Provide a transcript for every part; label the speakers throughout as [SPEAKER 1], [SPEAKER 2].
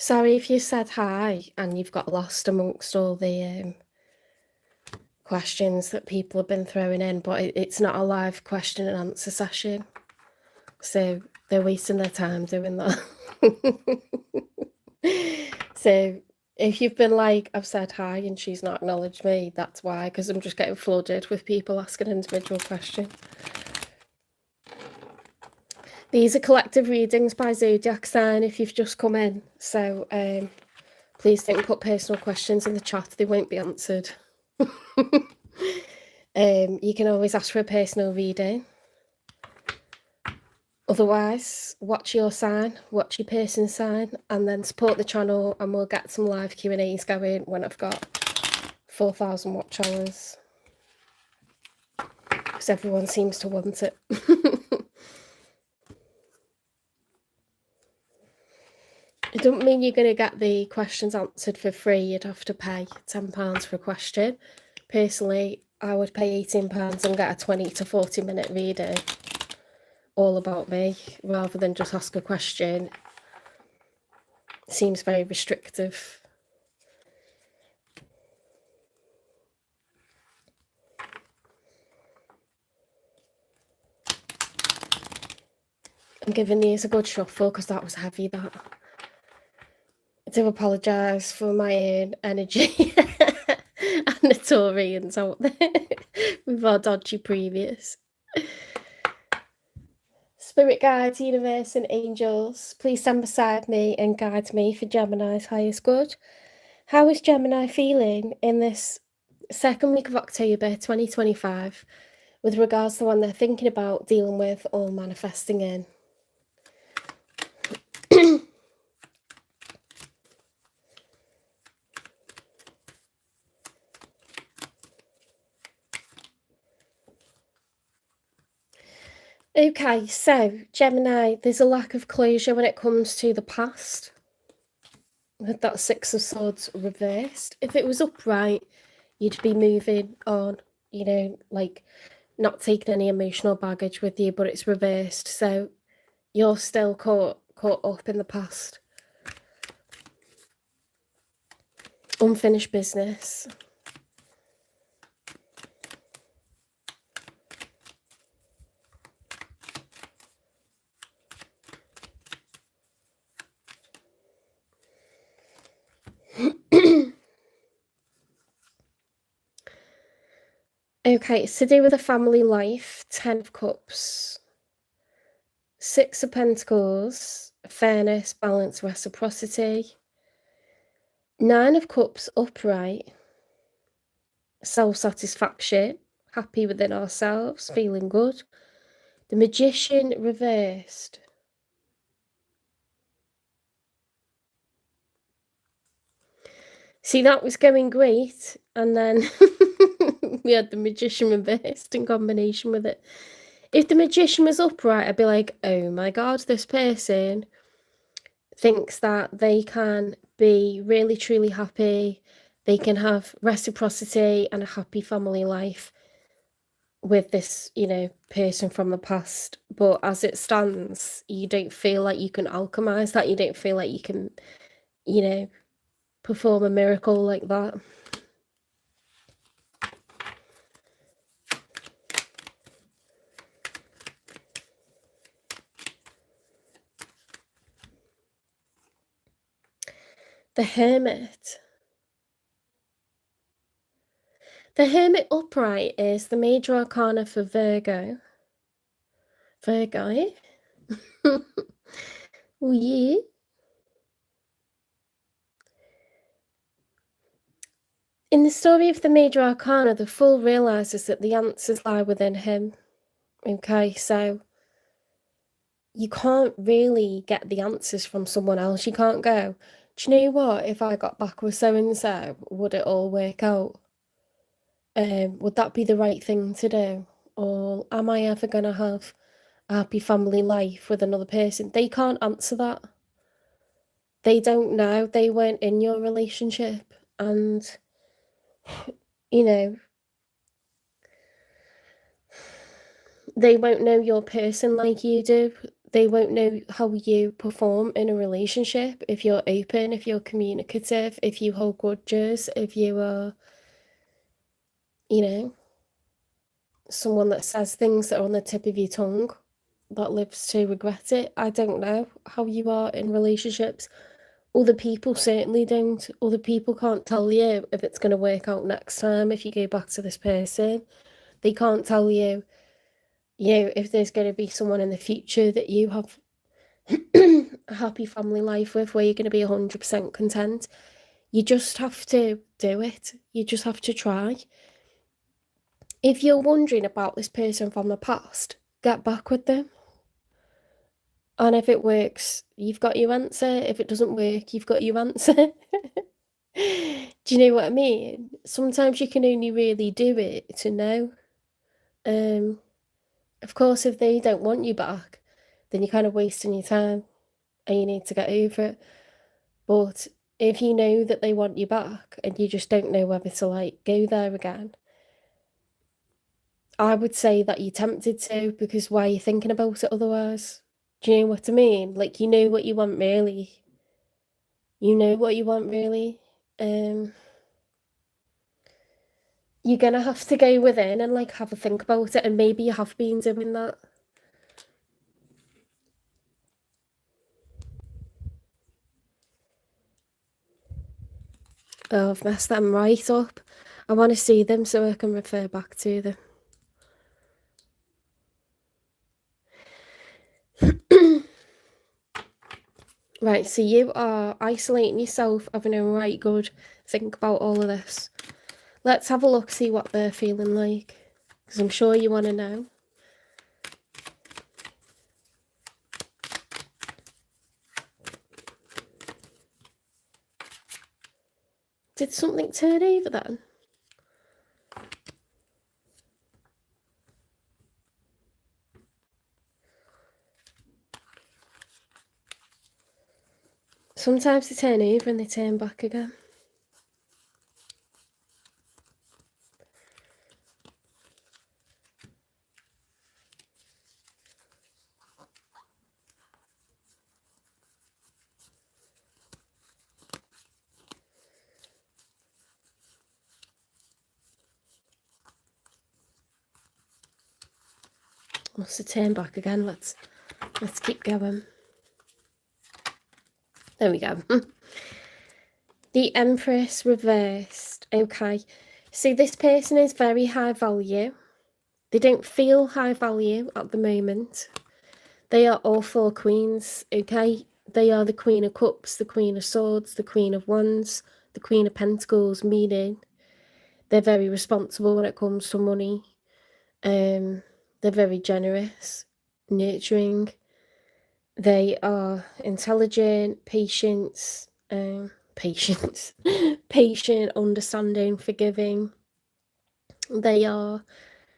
[SPEAKER 1] Sorry if you said hi and you've got lost amongst all the questions that people have been throwing in, but it's not a live question and answer session. So they're wasting their time doing that. So if you've been like, I've said hi and she's not acknowledged me, that's why, because I'm just getting flooded with people asking individual questions. These are collective readings by zodiac sign if you've just come in. So please don't put personal questions in the chat, they won't be answered. You can always ask for a personal reading. Otherwise, watch your sign, watch your person's sign, and then support the channel, and we'll get some live Q&As going when I've got 4,000 watch hours. Because everyone seems to want it. It doesn't mean you're going to get the questions answered for free. You'd have to pay £10 for a question. Personally, I would pay £18 and get a 20 to 40 minute reading all about me, rather than just ask a question. It seems very restrictive. I'm giving these a good shuffle because that was heavy, that. I do apologise for my own energy and the Taurians out there with our dodgy previous. Spirit guides, universe and angels, please stand beside me and guide me for Gemini's highest good. How is Gemini feeling in this second week of October 2025 with regards to when they're thinking about, dealing with or manifesting in? Okay, so Gemini, there's a lack of closure when it comes to the past. With that Six of Swords reversed. If it was upright, you'd be moving on, you know, like not taking any emotional baggage with you, but it's reversed. So you're still caught up in the past. Unfinished business. Okay, it's to do with a family life. 10 of Cups. 6 of Pentacles. Fairness, balance, reciprocity. 9 of Cups upright. Self-satisfaction. Happy within ourselves. Feeling good. The Magician reversed. See, that was going great, and then we had the Magician reversed in combination with it. If the Magician was upright, I'd be like, oh my god, this person thinks that they can be really truly happy, they can have reciprocity and a happy family life with this, you know, person from the past. But as it stands, you don't feel like you can alchemize that, you don't feel like you can, you know, perform a miracle like that. The Hermit. The Hermit upright is the major arcana for Virgo. Virgo, eh? Oh, yeah. In the story of the major arcana, the Fool realizes that the answers lie within him. Okay, so you can't really get the answers from someone else. You can't go, do you know what? If I got back with so-and-so, would it all work out? Would that be the right thing to do? Or am I ever going to have a happy family life with another person? They can't answer that. They don't know. They weren't in your relationship. And, you know, they won't know your person like you do. They won't know how you perform in a relationship, if you're open, if you're communicative, if you hold grudges, if you are, you know, someone that says things that are on the tip of your tongue, that lives to regret it. I don't know how you are in relationships. Other people certainly don't. Other people can't tell you if it's going to work out next time if you go back to this person. They can't tell you, if there's going to be someone in the future that you have a happy family life with, where you're going to be 100% content. You just have to do it. You just have to try. If you're wondering about this person from the past, get back with them. And if it works, you've got your answer. If it doesn't work, you've got your answer. Do you know what I mean? Sometimes you can only really do it to know. Of course, if they don't want you back, then you're kind of wasting your time and you need to get over it. But if you know that they want you back and you just don't know whether to like go there again, I would say that you're tempted to, because why are you thinking about it otherwise? Do you know what I mean? Like, you know what you want really. You know what you want really. You're gonna have to go within and like have a think about it, and maybe you have been doing that. Oh, I've messed them right up. I want to see them so I can refer back to them. Right, so you are isolating yourself, having a right good think about all of this. Let's have a look, see what they're feeling like, because I'm sure you want to know. Did something turn over then? Sometimes they turn over and they turn back again. Must have turned back again. Let's keep going. There we go. The Empress reversed. Okay, so this person is very high value. They don't feel high value at the moment. They are all four queens, okay? They are the Queen of Cups, the Queen of Swords, the Queen of Wands, the Queen of Pentacles, meaning they're very responsible when it comes to money. They're very generous, nurturing. They are intelligent, patient, patient, understanding, forgiving. They are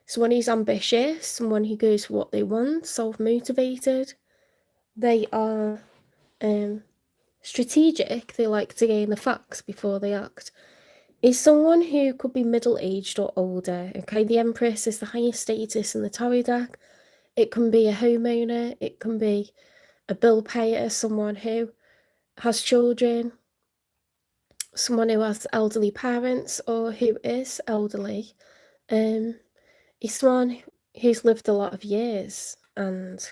[SPEAKER 1] someone who's ambitious, someone who goes for what they want, self-motivated. They are strategic. They like to gain the facts before they act. Is someone who could be middle-aged or older. Okay, the Empress is the highest status in the tarot deck. It can be a homeowner, it can be a bill payer, someone who has children, someone who has elderly parents or who is elderly. Is someone who's lived a lot of years and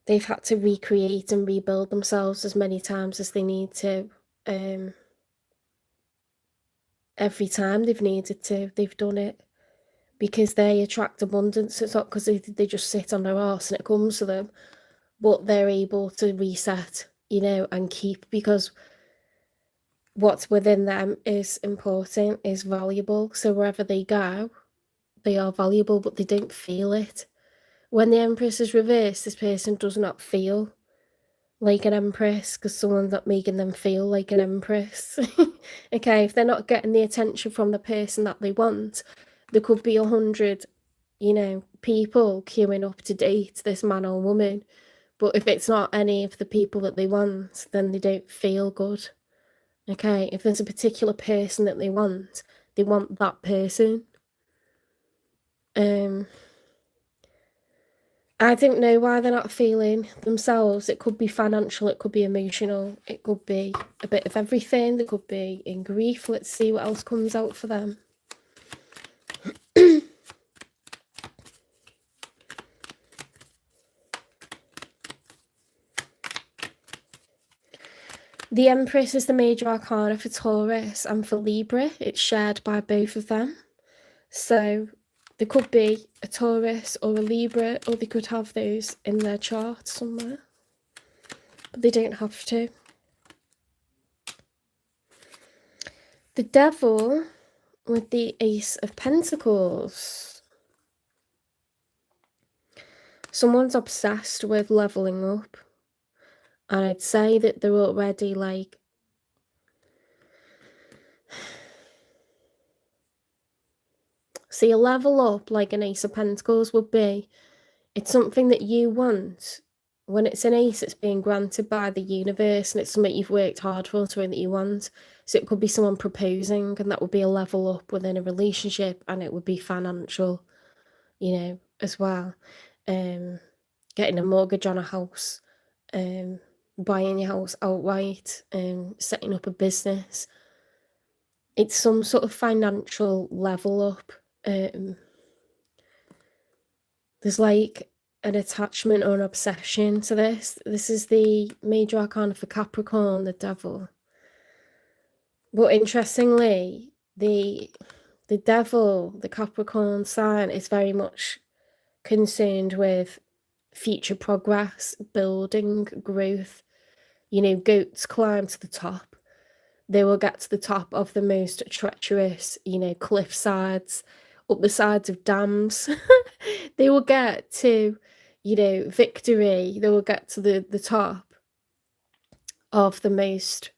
[SPEAKER 1] they've had to recreate and rebuild themselves as many times as they need to. Every time they've needed to, they've done it, because they attract abundance. It's not because they just sit on their arse and it comes to them, but they're able to reset, and keep, because what's within them is important, is valuable. So wherever they go, they are valuable, but they don't feel it. When the Empress is reversed, this person does not feel like an empress, because someone's not making them feel like an empress. Okay, if they're not getting the attention from the person that they want, there could be 100, people queuing up to date this man or woman. But if it's not any of the people that they want, then they don't feel good. Okay, if there's a particular person that they want that person. I don't know why they're not feeling themselves. It could be financial, it could be emotional, it could be a bit of everything. They could be in grief. Let's see what else comes out for them. The Empress is the major arcana for Taurus, and for Libra, it's shared by both of them. So there could be a Taurus or a Libra, or they could have those in their chart somewhere. But they don't have to. The Devil with the Ace of Pentacles. Someone's obsessed with leveling up. And I'd say that they're already like... See, a level up like an Ace of Pentacles would be, it's something that you want. When it's an ace, it's being granted by the universe, and it's something you've worked hard for, something that you want. So it could be someone proposing, and that would be a level up within a relationship, and it would be financial, you know, as well. Getting a mortgage on a house, buying your house outright, setting up a business. It's some sort of financial level up. There's like an attachment or an obsession to this. This is the major arcana for Capricorn, the Devil. But interestingly, the Devil, the Capricorn sign, is very much concerned with future progress, building, growth. You know, goats climb to the top. They will get to the top of the most treacherous, you know, cliff sides, up the sides of dams. They will get to, you know, victory. They will get to the top of the most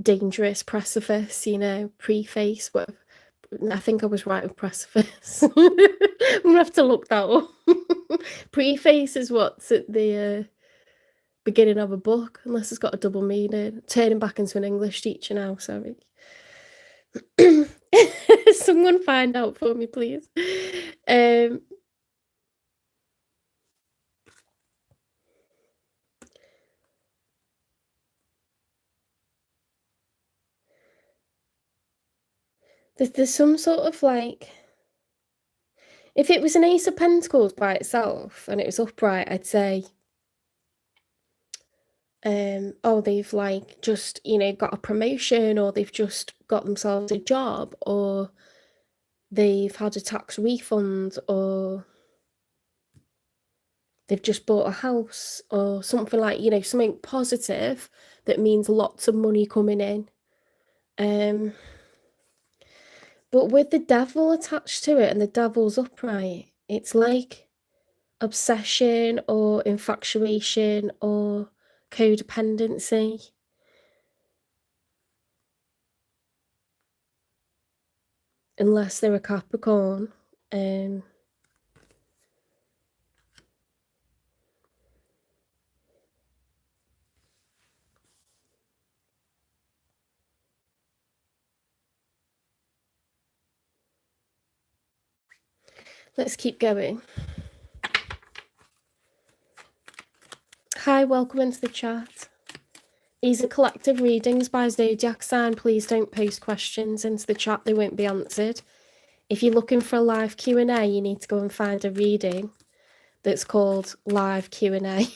[SPEAKER 1] dangerous precipice, you know, preface. But I think I was right with precipice. I'm gonna have to look that up. Preface is what's at the beginning of a book, unless it's got a double meaning. Turning back into an English teacher now, sorry. Someone find out for me, please. There's some sort of like, if it was an Ace of Pentacles by itself and it was upright, I'd say, oh, they've like just, you know, got a promotion, or they've just got themselves a job, or they've had a tax refund, or they've just bought a house, or something like, you know, something positive that means lots of money coming in. But with the Devil attached to it and the Devil's upright, it's like obsession or infatuation or codependency. Unless they're a Capricorn. Let's keep going. Hi, welcome into the chat. These are collective readings by zodiac sign. Please don't post questions into the chat, they won't be answered. If you're looking for a live Q&A, you need to go and find a reading that's called live Q&A.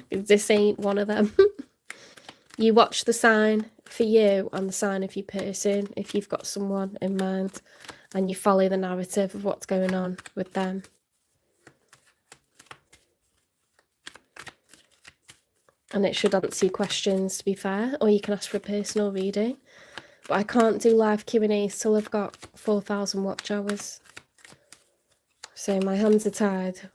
[SPEAKER 1] This ain't one of them. You watch the sign for you and the sign of your person, if you've got someone in mind, and you follow the narrative of what's going on with them. And it should answer your questions, to be fair, or you can ask for a personal reading. But I can't do live Q&As till I've got 4,000 watch hours. So my hands are tied.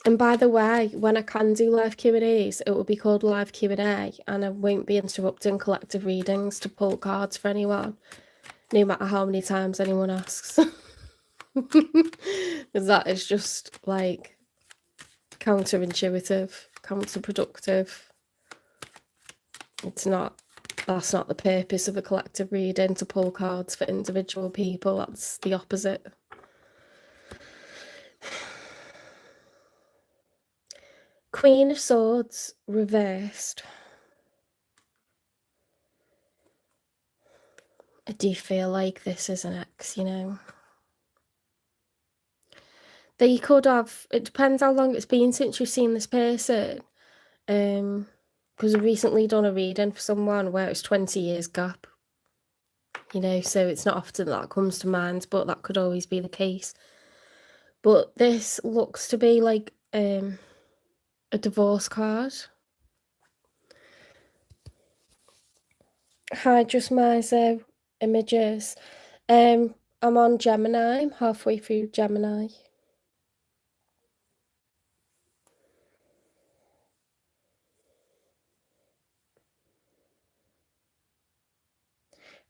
[SPEAKER 1] And by the way, when I can do live Q&As, it will be called live Q&A, and I won't be interrupting collective readings to pull cards for anyone, no matter how many times anyone asks. Because that is just like counterintuitive, counterproductive. It's not That's not the purpose of a collective reading, to pull cards for individual people. That's the opposite. Queen of Swords reversed. I do feel like this is an ex, you know. They could have, it depends how long it's been since you've seen this person. Because I've recently done a reading for someone where it's 20 years gap. You know, so it's not often that comes to mind, but that could always be the case. But this looks to be like a divorce card. Hi, just Mizo images. I'm on Gemini. I'm halfway through Gemini.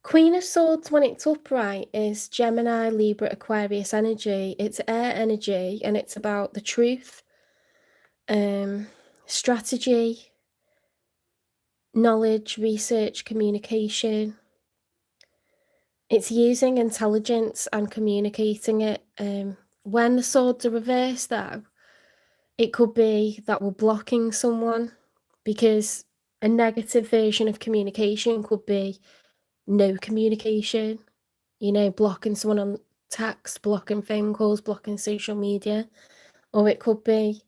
[SPEAKER 1] Queen of Swords, when it's upright, is Gemini, Libra, Aquarius energy. It's air energy, and it's about the truth, strategy, knowledge, research, communication. It's using intelligence and communicating it. When the swords are reversed, though, it could be that we're blocking someone, because a negative version of communication could be no communication, you know, blocking someone on text, blocking phone calls, blocking social media. Or it could be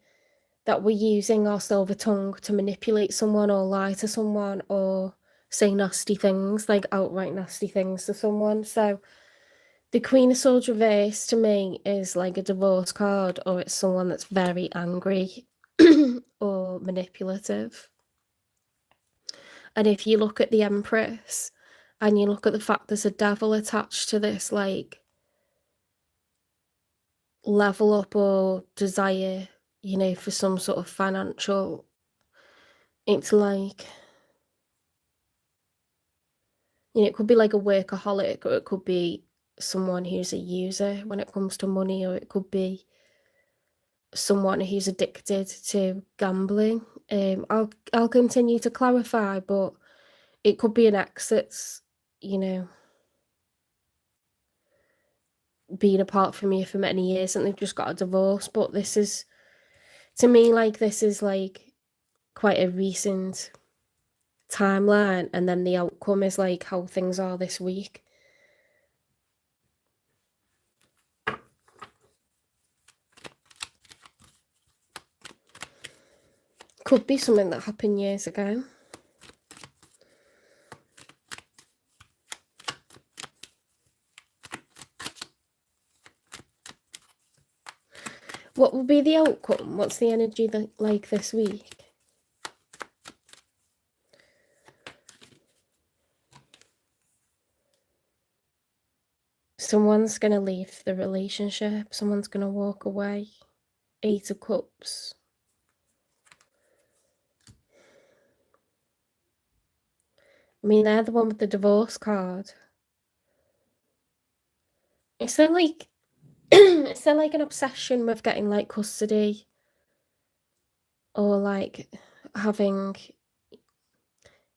[SPEAKER 1] that we're using our silver tongue to manipulate someone or lie to someone or say nasty things, like outright nasty things to someone. So the Queen of Swords reverse to me is like a divorce card, or it's someone that's very angry or manipulative. And if you look at the Empress and you look at the fact there's a devil attached to this, like, level up or desire, you know, for some sort of financial, it's like, you know, it could be like a workaholic, or it could be someone who's a user when it comes to money, or it could be someone who's addicted to gambling. I'll continue to clarify, but it could be an ex that's, you know, been apart from you for many years and they've just got a divorce. But this is, to me, like, this is like quite a recent timeline, and then the outcome is like how things are this week. Could be something that happened years ago. What will be the outcome? What's the energy that, like, this week? Someone's going to leave the relationship. Someone's going to walk away. 8 of Cups. I mean, they're the one with the divorce card. Is there like, is there like an obsession with getting like custody, or like having,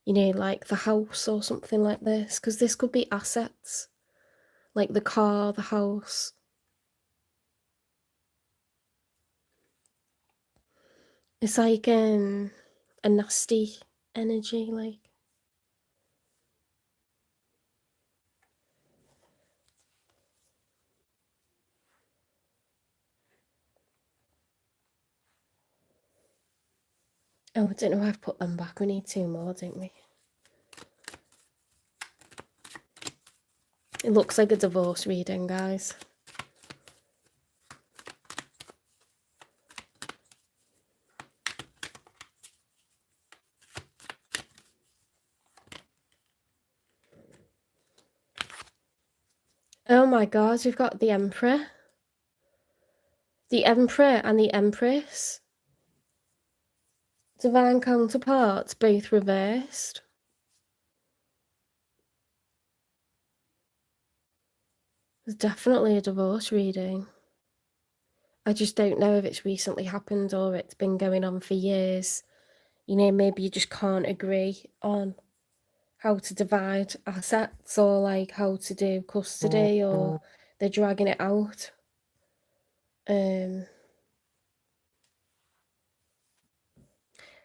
[SPEAKER 1] you know, like the house or something like this? Because this could be assets, like the car, the house. It's like a nasty energy, like. Oh, I don't know why I've put them back. We need 2 more, don't we? It looks like a divorce reading, guys. Oh my god, we've got the Emperor. The Emperor and the Empress. Divine counterparts, both reversed. There's definitely a divorce reading. I just don't know if it's recently happened or it's been going on for years. You know, maybe you just can't agree on how to divide assets or like how to do custody, or they're dragging it out.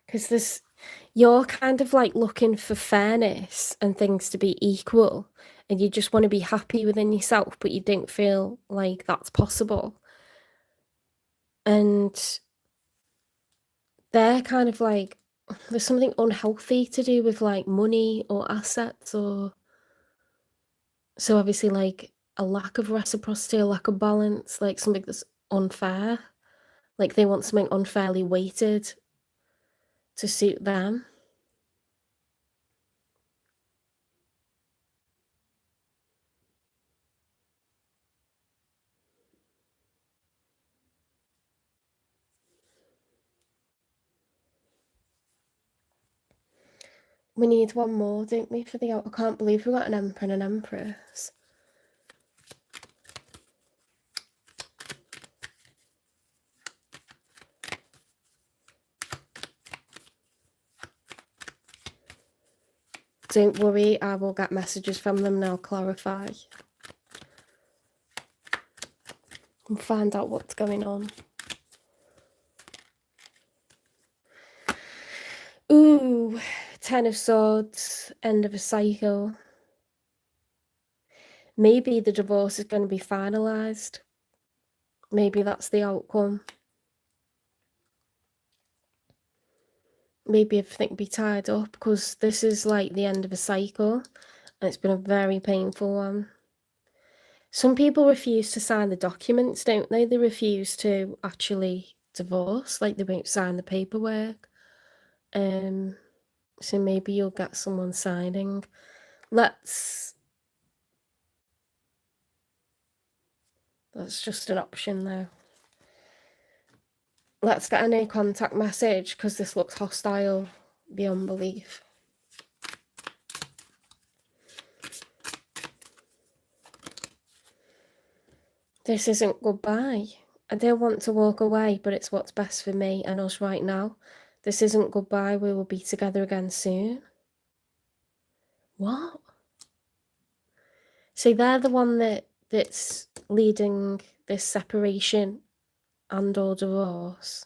[SPEAKER 1] Because you're kind of like looking for fairness and things to be equal, and you just want to be happy within yourself, but you don't feel like that's possible. And they're kind of like, there's something unhealthy to do with like money or assets, or so obviously like a lack of reciprocity, a lack of balance, like something that's unfair, like they want something unfairly weighted to suit them. We need one more, don't we, for the out? I can't believe we got an emperor and an empress. Don't worry, I will get messages from them and I'll clarify and find out what's going on. Ooh, 10 of Swords, end of a cycle. Maybe the divorce is going to be finalised. Maybe that's the outcome. Maybe everything be tied up, because this is like the end of a cycle and it's been a very painful one. Some people refuse to sign the documents, don't they? They refuse to actually divorce, like they won't sign the paperwork. So maybe you'll get someone signing. That's just an option though. Let's get a no contact message, because this looks hostile beyond belief. This isn't goodbye. I don't want to walk away, but it's what's best for me and us right now. This isn't goodbye. We will be together again soon. What? So they're the one that's leading this separation and or divorce.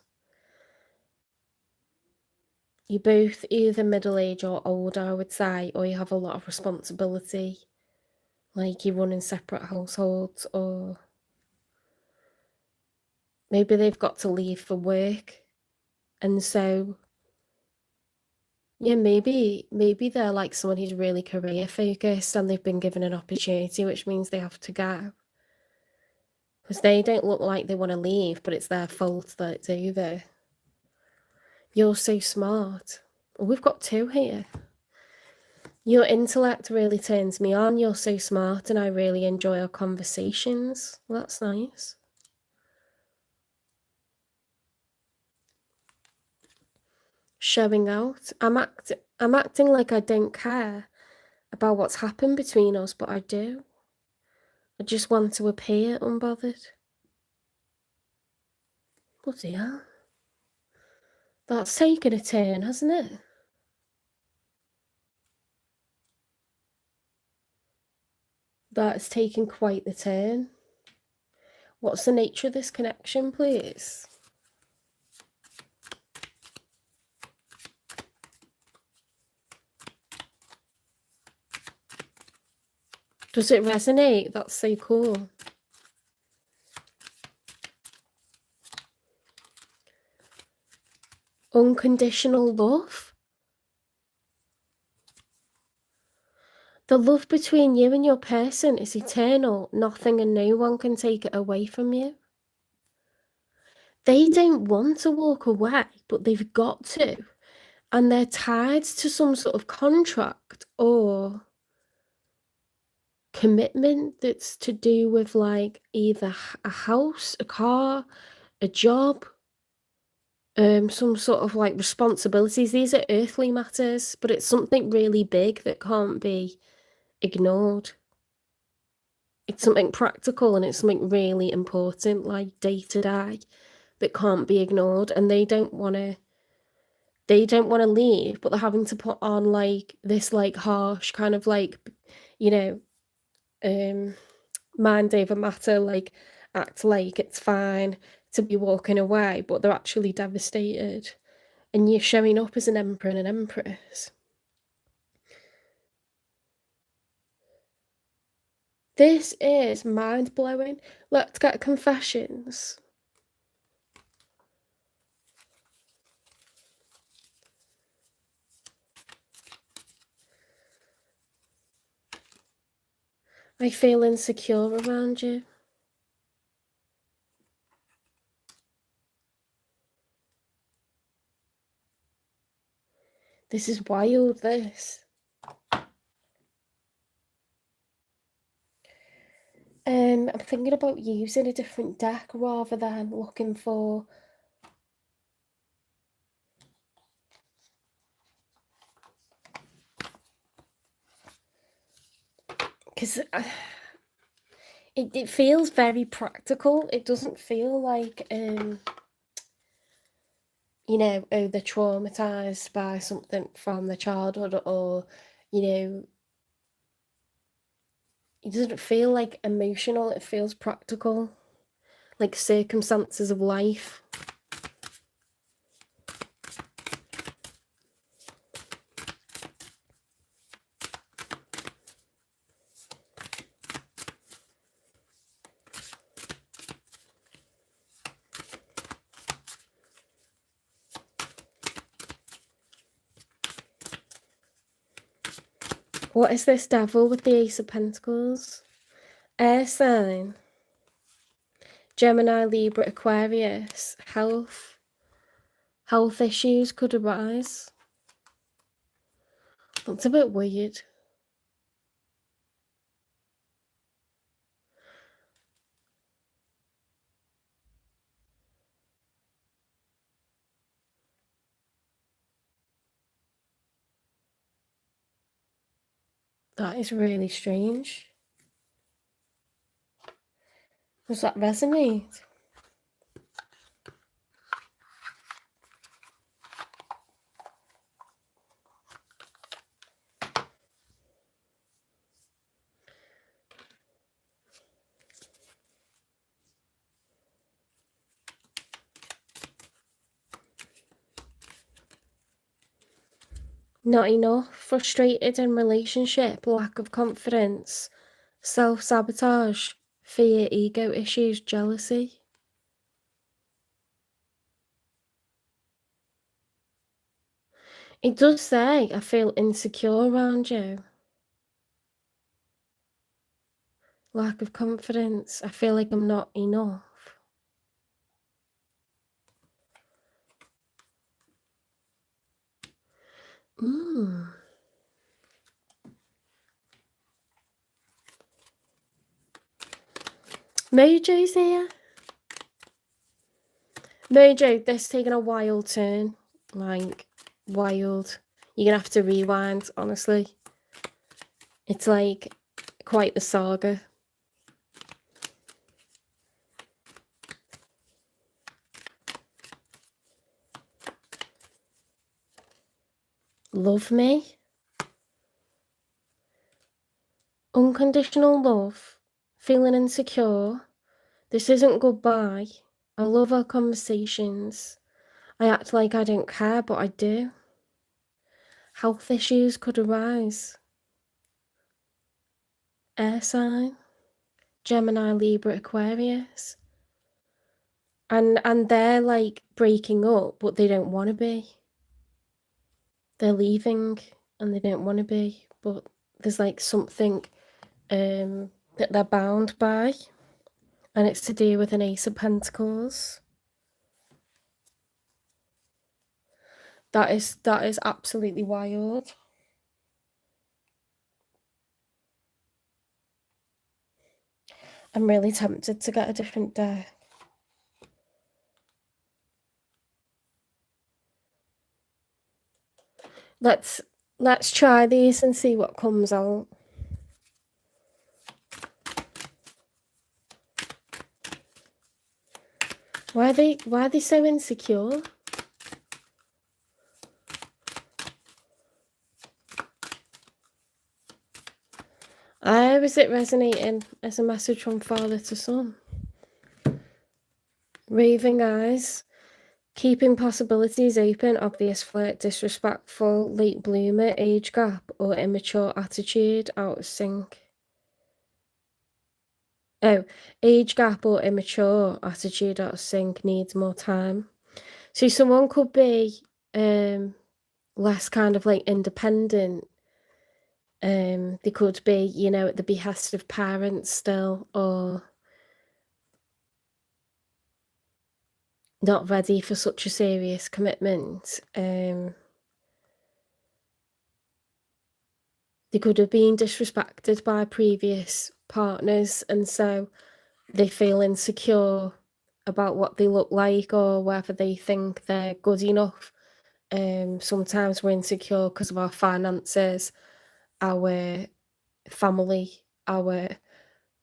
[SPEAKER 1] You're both either middle-aged or older, I would say, or you have a lot of responsibility. Like you run in separate households, or maybe they've got to leave for work. And so, yeah, maybe they're like someone who's really career focused and they've been given an opportunity, which means they have to go. Because they don't look like they want to leave, but it's their fault that it's over. You're so smart. Well, we've got 2 here. Your intellect really turns me on. You're so smart and I really enjoy our conversations. Well, that's nice. Showing out. I'm acting like I don't care about what's happened between us, but I do. I just want to appear unbothered. Bloody hell. That's taken a turn, hasn't it? That's taken quite the turn. What's the nature of this connection, please? Does it resonate? That's so cool. Unconditional love. The love between you and your person is eternal. Nothing and no one can take it away from you. They don't want to walk away, but they've got to. And they're tied to some sort of contract or commitment that's to do with like either a house, a car, a job, some sort of like responsibilities. These are earthly matters, but it's something really big that can't be ignored. It's something practical and it's something really important, like day to day, that can't be ignored. And they don't want they don't want to leave, but they're having to put on like this like harsh kind of like, you know, mind over matter, like act like it's fine to be walking away, but they're actually devastated. And you're showing up as an emperor and an empress. This is mind-blowing. Let's get confessions. I feel insecure around you. This is wild, this. I'm thinking about using a different deck rather than looking for... Because it feels very practical. It doesn't feel like, you know, oh, they're traumatized by something from their childhood, or, you know, it doesn't feel like emotional. It feels practical, like circumstances of life. What is this devil with the Ace of Pentacles? Air sign. Gemini, Libra, Aquarius. Health. Health issues could arise. That's a bit weird. That is really strange. Does that resonate? Not enough, frustrated in relationship, lack of confidence, self-sabotage, fear, ego issues, jealousy. It does say, I feel insecure around you. Lack of confidence, I feel like I'm not enough. Mojo's here. Mojo, this is taking a wild turn. Like, wild. You're gonna have to rewind, honestly. It's like quite the saga. Love me. Unconditional love. Feeling insecure. This isn't goodbye. I love our conversations. I act like I don't care, but I do. Health issues could arise. Air sign. Gemini, Libra, Aquarius. And they're like breaking up, but they don't want to be. They're leaving and they don't want to be, but there's like something that they're bound by, and it's to do with an Ace of Pentacles. That is absolutely wild. I'm really tempted to get a different deck. Let's try these and see what comes out. Why are they so insecure? Where is it resonating as a message from father to son? Raving eyes. Keeping possibilities open, obvious flirt, disrespectful, late bloomer, age gap, or immature attitude, out of sync. Oh, age gap or immature attitude, out of sync, needs more time. So someone could be less kind of like independent. They could be, you know, at the behest of parents still, or not ready for such a serious commitment. They could have been disrespected by previous partners, and so they feel insecure about what they look like or whether they think they're good enough. Sometimes we're insecure because of our finances, our family, our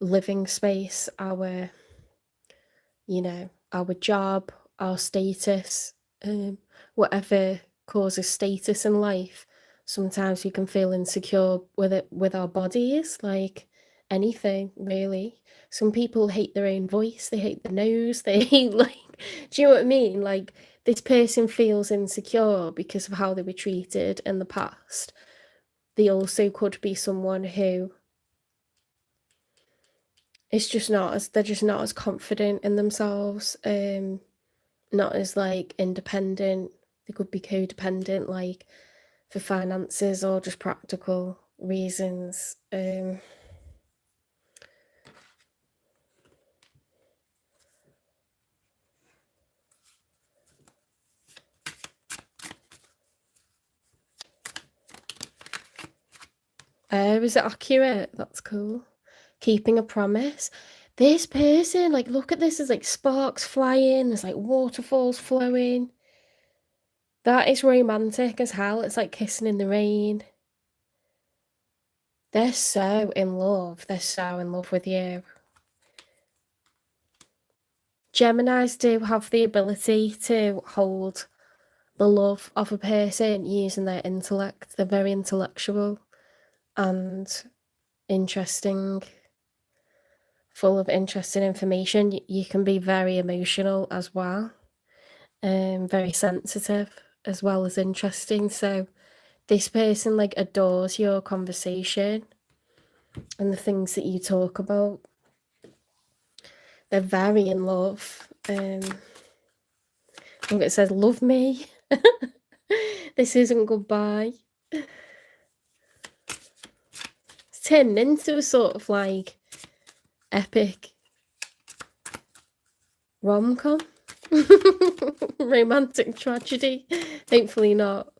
[SPEAKER 1] living space, our, you know, our job, our status, whatever causes status in life. Sometimes we can feel insecure with it, with our bodies, like anything really. Some people hate their own voice, they hate their nose, they hate, like, do you know what I mean? Like, this person feels insecure because of how they were treated in the past. They also could be someone who is just not as, they're just not as confident in themselves, not as like independent. They could be codependent, like for finances or just practical reasons. Is it accurate? That's cool. Keeping a promise. This person, like, look at this, there's like sparks flying, there's like waterfalls flowing. That is romantic as hell. It's like kissing in the rain. They're so in love. They're so in love with you. Geminis do have the ability to hold the love of a person using their intellect. They're very intellectual and interesting, full of interesting information. You can be very emotional as well, very sensitive as well as interesting. So this person like adores your conversation and the things that you talk about. They're very in love. Look, it says, love me. This isn't goodbye. It's turned into a sort of like epic rom-com. Romantic tragedy. Hopefully not.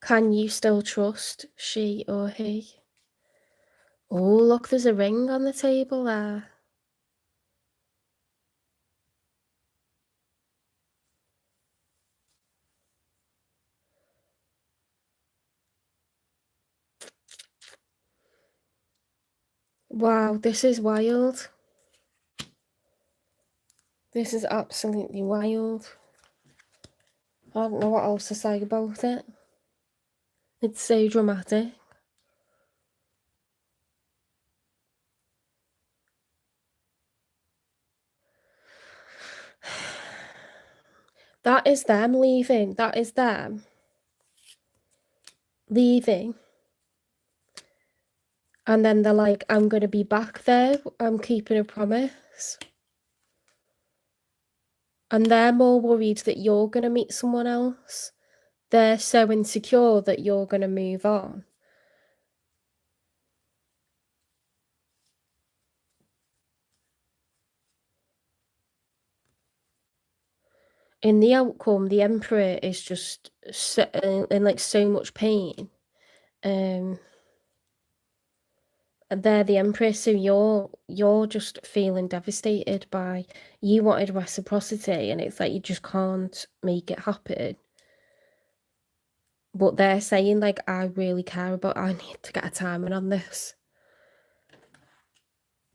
[SPEAKER 1] Can you still trust she or he? Oh, look, there's a ring on the table there. Wow, this is wild. This is absolutely wild. I don't know what else to say about it. It's so dramatic. That is them leaving. That is them leaving. And then they're like, I'm going to be back there. I'm keeping a promise. And they're more worried that you're going to meet someone else. They're so insecure that you're going to move on. In the outcome, the Emperor is just so, in like so much pain. And they're the Empress, so you're just feeling devastated by, you wanted reciprocity and it's like you just can't make it happen. But they're saying like, I really care about, I need to get a timing on this.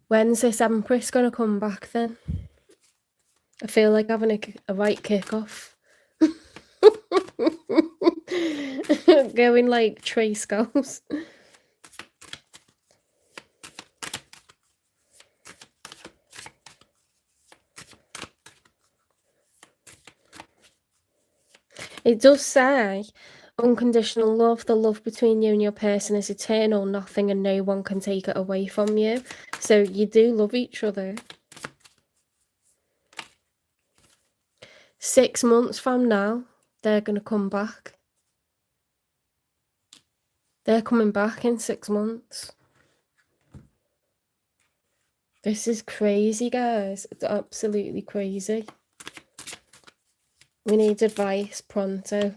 [SPEAKER 1] When's this Empress gonna come back then? I feel like having a right kick-off. Going like Trey Skulls. It does say unconditional love, the love between you and your person is eternal, nothing and no one can take it away from you. So you do love each other. 6 months from now, they're going to come back. They're coming back in 6 months. This is crazy, guys. It's absolutely crazy. We need advice pronto.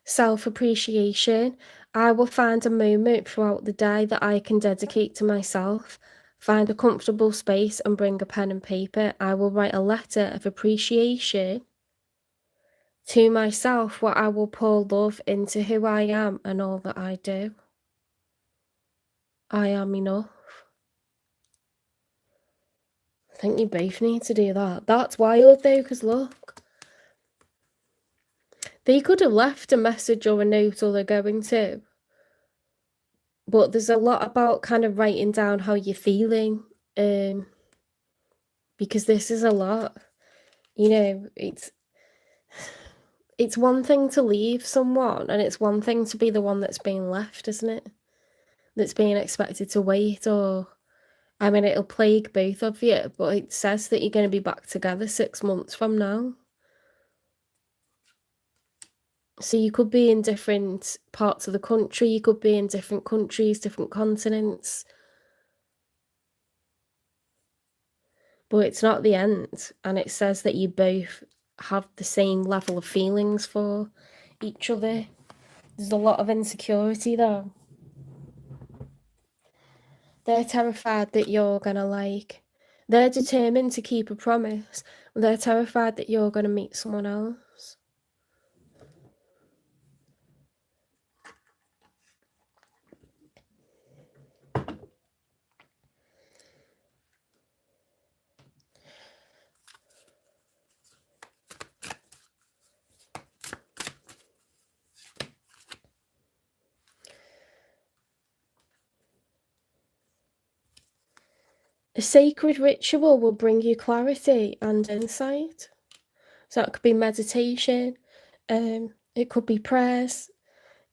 [SPEAKER 1] Self-appreciation. I will find a moment throughout the day that I can dedicate to myself. Find a comfortable space and bring a pen and paper. I will write a letter of appreciation to myself where I will pour love into who I am and all that I do. I am enough. I think you both need to do that. That's wild though, because look. They could have left a message or a note or they're going to. But there's a lot about kind of writing down how you're feeling. Because this is a lot. You know, it's one thing to leave someone and it's one thing to be the one that's being left, isn't it? That's being expected to wait, or I mean it'll plague both of you, but it says that you're going to be back together 6 months from now. So you could be in different parts of the country, you could be in different countries, different continents. But it's not the end, and it says that you both have the same level of feelings for each other. There's a lot of insecurity though. They're terrified that you're gonna they're determined to keep a promise. They're terrified that you're gonna meet someone else. A sacred ritual will bring you clarity and insight. So it could be meditation, it could be prayers,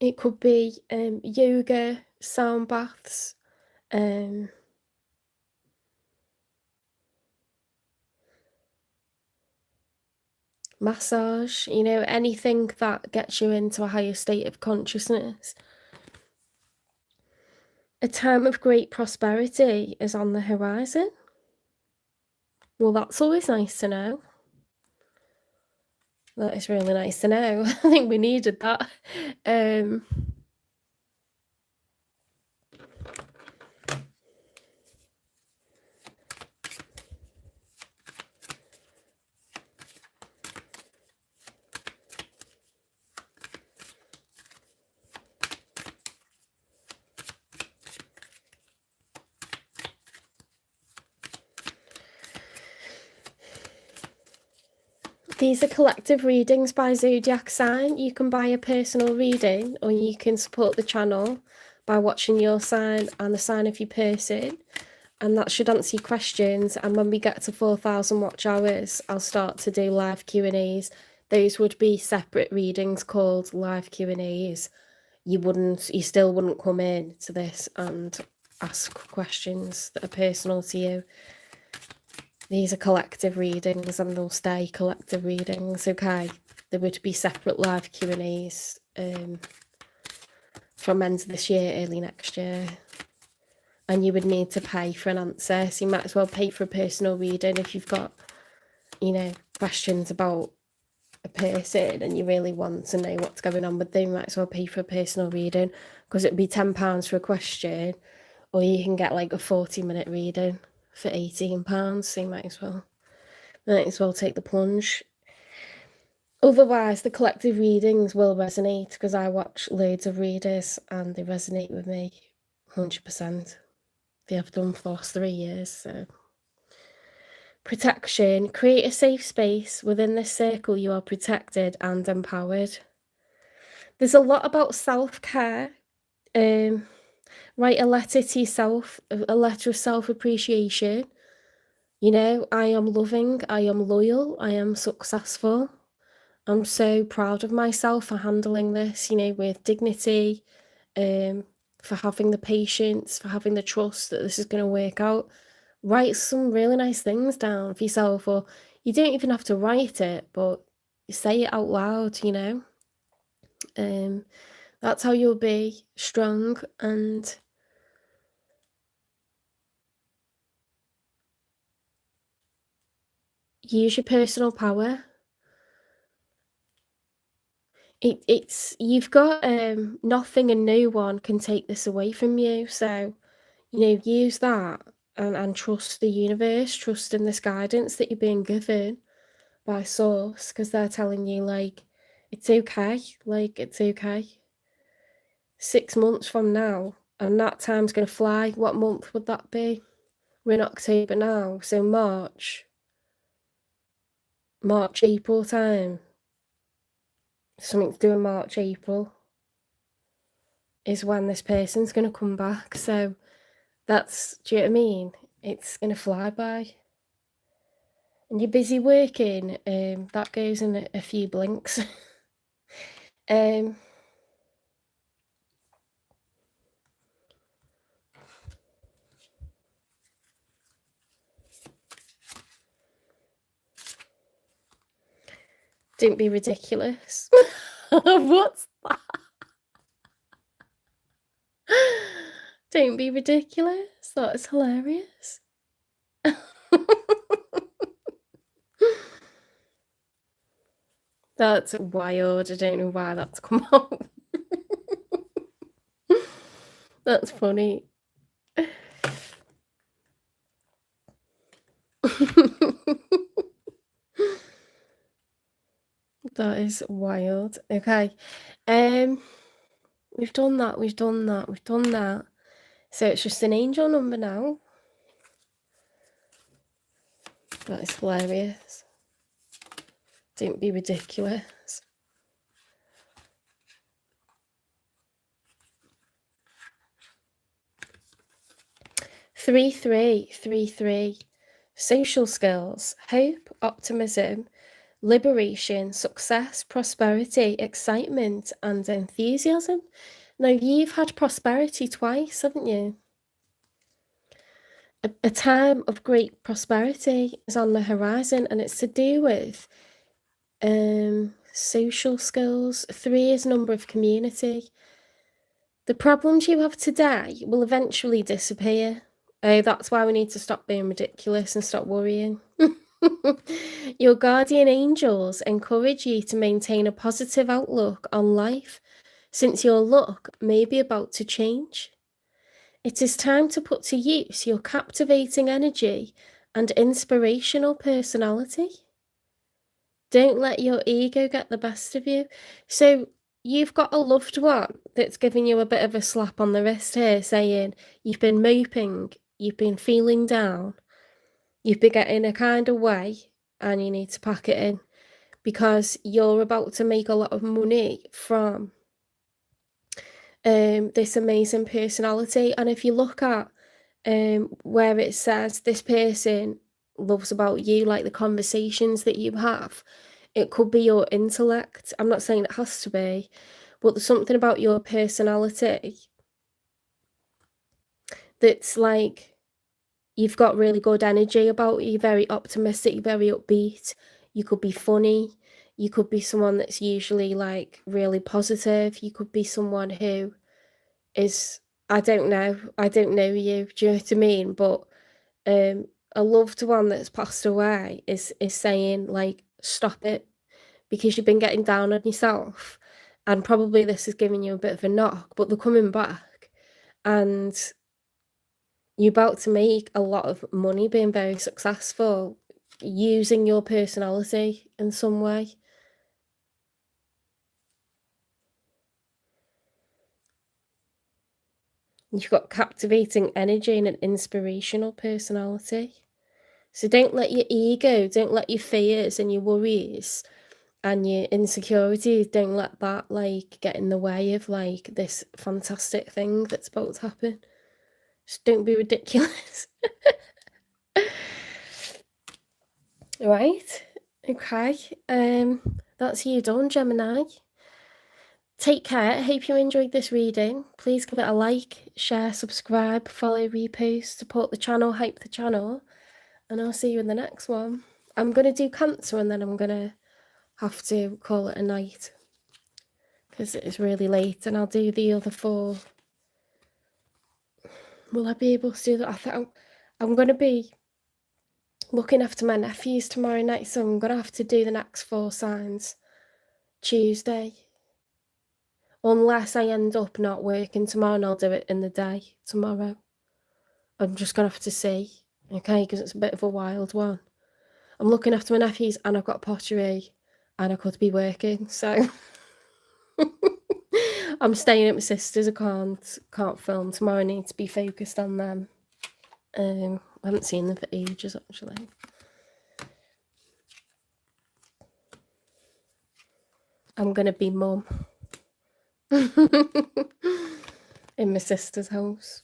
[SPEAKER 1] it could be yoga, sound baths, massage, you know, anything that gets you into a higher state of consciousness. A time of great prosperity is on the horizon. Well, that's always nice to know. That is really nice to know. I think we needed that. These are collective readings by zodiac sign. You can buy a personal reading or you can support the channel by watching your sign and the sign of your person, and that should answer your questions. And when we get to 4,000 watch hours, I'll start to do live Q&As. Those would be separate readings called live Q&As. You still wouldn't come in to this and ask questions that are personal to you. These are collective readings and they'll stay collective readings, okay? There would be separate live Q&As from end of this year, early next year. And you would need to pay for an answer, so you might as well pay for a personal reading if you've got, you know, questions about a person and you really want to know what's going on with them. You might as well pay for a personal reading, because it'd be £10 for a question, or you can get like a 40-minute reading for £18, so you might as well take the plunge. Otherwise, the collective readings will resonate because I watch loads of readers and they resonate with me 100%. They have done for 3 years, so. Protection. Create a safe space. Within this circle, you are protected and empowered. There's a lot about self-care. Write a letter to yourself, a letter of self-appreciation. You know, I am loving, I am loyal, I am successful. I'm so proud of myself for handling this, you know, with dignity, for having the patience, for having the trust that this is going to work out. Write some really nice things down for yourself, or you don't even have to write it, but say it out loud, you know. That's how you'll be strong and use your personal power. It's you've got nothing and no one can take this away from you. So, you know, use that and trust the universe, trust in this guidance that you're being given by source, because they're telling you like it's okay, like it's okay. 6 months from now, and that time's gonna fly. What month would that be? We're in October now, so March, April time. Something to do in March, April is when this person's gonna come back. So that's, do you know what I mean? It's gonna fly by. And you're busy working, that goes in a few blinks. Don't be ridiculous. What's that? Don't be ridiculous. That is hilarious. That's wild. I don't know why that's come out. That's funny. That is wild. Okay. We've done that, we've done that, we've done that. So it's just an angel number now. That is hilarious. Don't be ridiculous. 3333. Social skills, hope, optimism, liberation, success, prosperity, excitement, and enthusiasm. Now, you've had prosperity twice, haven't you? A time of great prosperity is on the horizon, and it's to do with social skills. 3 is number of community. The problems you have today will eventually disappear. That's why we need to stop being ridiculous and stop worrying. Your guardian angels encourage you to maintain a positive outlook on life, since your luck may be about to change. It is time to put to use your captivating energy and inspirational personality. Don't let your ego get the best of you. So you've got a loved one that's giving you a bit of a slap on the wrist here, saying you've been moping, you've been feeling down, you've been getting a kind of way, and you need to pack it in, because you're about to make a lot of money from this amazing personality. And if you look at where it says this person loves about you, like the conversations that you have, it could be your intellect. I'm not saying it has to be, but there's something about your personality that's like, you've got really good energy about you, you're very optimistic, you're very upbeat, you could be funny, you could be someone that's usually like really positive, you could be someone who is, I don't know you, do you know what I mean? But a loved one that's passed away is saying like, stop it, because you've been getting down on yourself, and probably this is giving you a bit of a knock, but they're coming back, and you're about to make a lot of money being very successful using your personality in some way. You've got captivating energy and an inspirational personality. So don't let your ego, don't let your fears and your worries and your insecurities, don't let that like get in the way of like this fantastic thing that's about to happen. Just don't be ridiculous. Right, okay, that's you done, Gemini. Take care. I hope you enjoyed this reading. Please give it a like, share, subscribe, follow, repost, support the channel, hype the channel, and I'll see you in the next one. I'm going to do Cancer and then I'm going to have to call it a night because it is really late, and I'll do the other 4. Will I be able to do that? I think I'm going to be looking after my nephews tomorrow night, so I'm going to have to do the next 4 signs Tuesday. Unless I end up not working tomorrow and I'll do it in the day tomorrow. I'm just going to have to see, okay, because it's a bit of a wild one. I'm looking after my nephews and I've got pottery and I could be working, so I'm staying at my sister's. I can't film tomorrow. I need to be focused on them. I haven't seen them for ages, actually. I'm going to be mum in my sister's house.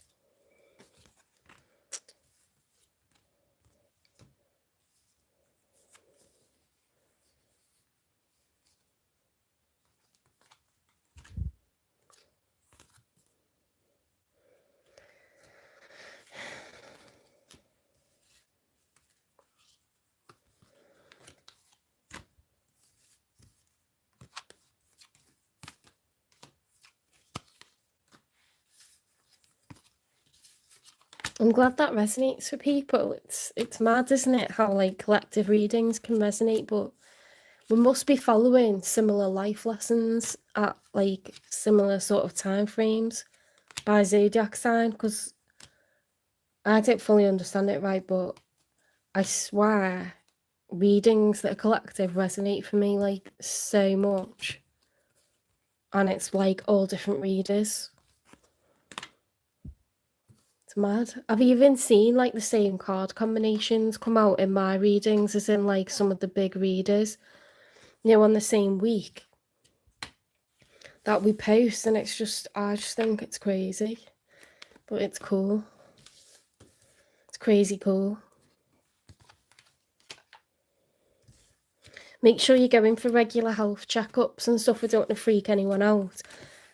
[SPEAKER 1] I'm glad that resonates for people. It's mad, isn't it, how like collective readings can resonate, but we must be following similar life lessons at like similar sort of time frames by zodiac sign, because I don't fully understand it right, but I swear readings that are collective resonate for me like so much, and it's like all different readers. It's mad. I've even seen like the same card combinations come out in my readings as in like some of the big readers, you know, on the same week that we post, and it's just, I just think it's crazy, but it's cool. It's crazy cool. Make sure you're going for regular health checkups and stuff. I don't want to freak anyone out.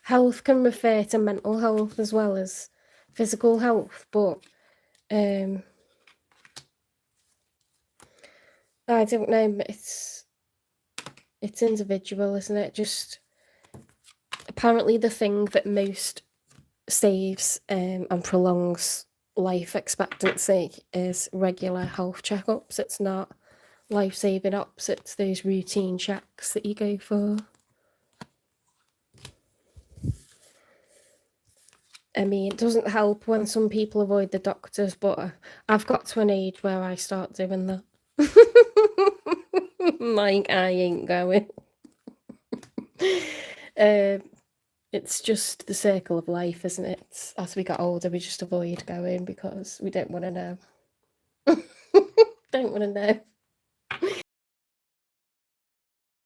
[SPEAKER 1] Health can refer to mental health as well as physical health, but I don't know, it's individual, isn't it? Just apparently the thing that most saves and prolongs life expectancy is regular health checkups. It's not life-saving ops, it's those routine checks that you go for. I mean, it doesn't help when some people avoid the doctors, but I've got to an age where I start doing that. Like, I ain't going. It's just the circle of life, isn't it? As we get older, we just avoid going because we don't want to know. Don't want to know.